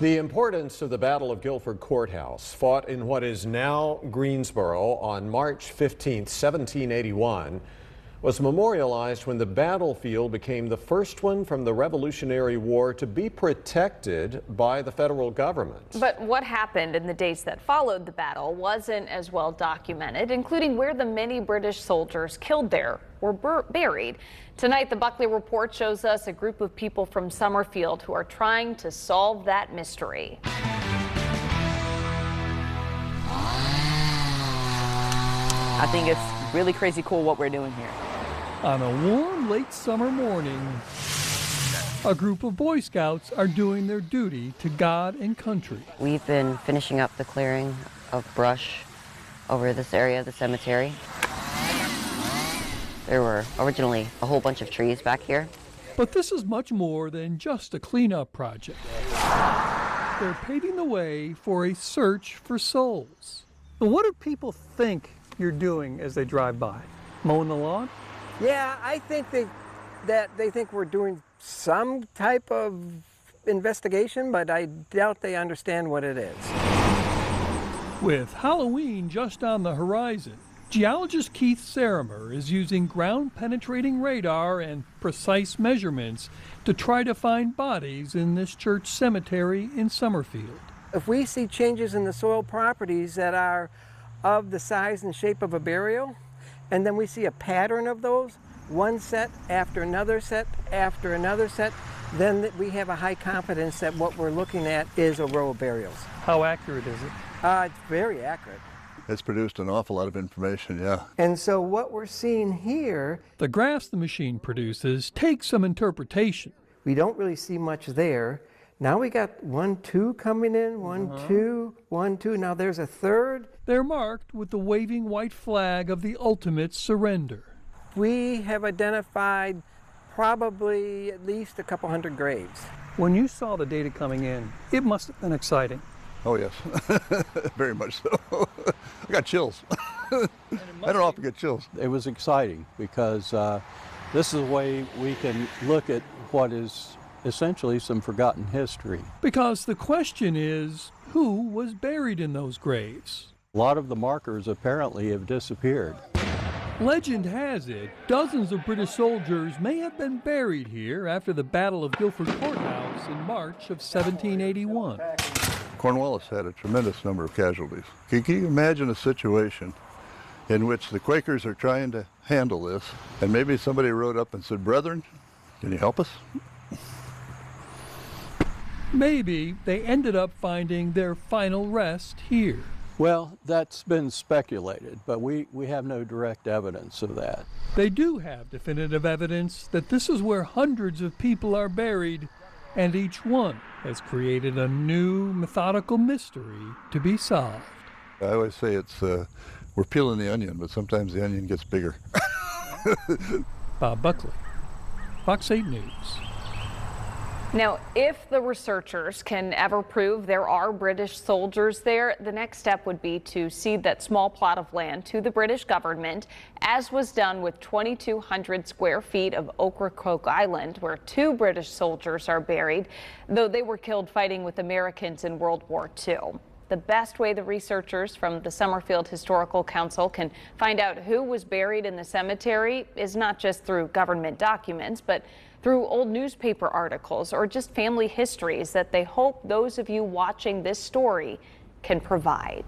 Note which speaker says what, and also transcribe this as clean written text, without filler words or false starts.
Speaker 1: The importance of the Battle of Guilford Courthouse, fought in what is now Greensboro on March 15, 1781, was memorialized when the battlefield became the first one from the Revolutionary War to be protected by the federal government.
Speaker 2: But what happened in the days that followed the battle wasn't as well documented, including where the many British soldiers killed there were buried. Tonight, the Buckley Report shows us a group of people from Summerfield who are trying to solve that mystery.
Speaker 3: I think it's really crazy cool what we're doing here.
Speaker 4: On a warm late summer morning, a group of Boy Scouts are doing their duty to God and country.
Speaker 5: We've been finishing up the clearing of brush over this area of the cemetery. There were originally a whole bunch of trees back here.
Speaker 4: But this is much more than just a cleanup project. They're paving the way for a search for souls. But what do people think you're doing as they drive by? Mowing the lawn?
Speaker 6: Yeah, I think they think we're doing some type of investigation, but I doubt they understand what it is.
Speaker 4: With Halloween just on the horizon, geologist Keith Saramer is using ground-penetrating radar and precise measurements to try to find bodies in this church cemetery in Summerfield.
Speaker 6: If we see changes in the soil properties that are of the size and shape of a burial, and then we see a pattern of those, one set after another set after another set, then we have a high confidence that what we're looking at is a row of burials.
Speaker 4: How accurate is it?
Speaker 6: It's very accurate.
Speaker 7: It's produced an awful lot of information, yeah.
Speaker 6: And so what we're seeing here,
Speaker 4: The graphs the machine produces take some interpretation.
Speaker 6: we don't really see much there. Now we got 1, 2 coming in, 1, 2, 1, 2. Now there's a third.
Speaker 4: They're marked with the waving white flag of the ultimate surrender.
Speaker 6: We have identified probably at least a couple hundred graves.
Speaker 4: When you saw the data coming in, it must have been exciting.
Speaker 7: Oh, yes. Very much so. I got chills. I don't often get chills.
Speaker 8: It was exciting because this is a way we can look at what is essentially some forgotten history.
Speaker 4: Because the question is, who was buried in those graves?
Speaker 8: A lot of the markers apparently have disappeared.
Speaker 4: Legend has it, dozens of British soldiers may have been buried here after the Battle of Guilford Courthouse in March of 1781.
Speaker 7: Cornwallis had a tremendous number of casualties. Can you imagine a situation in which the Quakers are trying to handle this, and maybe somebody rode up and said, "Brethren, can you help us?"
Speaker 4: Maybe they ended up finding their final rest here.
Speaker 8: Well, that's been speculated, but we have no direct evidence of that.
Speaker 4: They do have definitive evidence that this is where hundreds of people are buried, and each one has created a new methodical mystery to be solved.
Speaker 7: I always say it's, we're peeling the onion, but sometimes the onion gets bigger.
Speaker 4: Bob Buckley, Fox 8 News.
Speaker 2: Now, if the researchers can ever prove there are British soldiers there, the next step would be to cede that small plot of land to the British government, as was done with 2,200 square feet of Ocracoke Island, where 2 British soldiers are buried, though they were killed fighting with Americans in World War II. The best way the researchers from the Summerfield Historical Council can find out who was buried in the cemetery is not just through government documents, but through old newspaper articles or just family histories that they hope those of you watching this story can provide.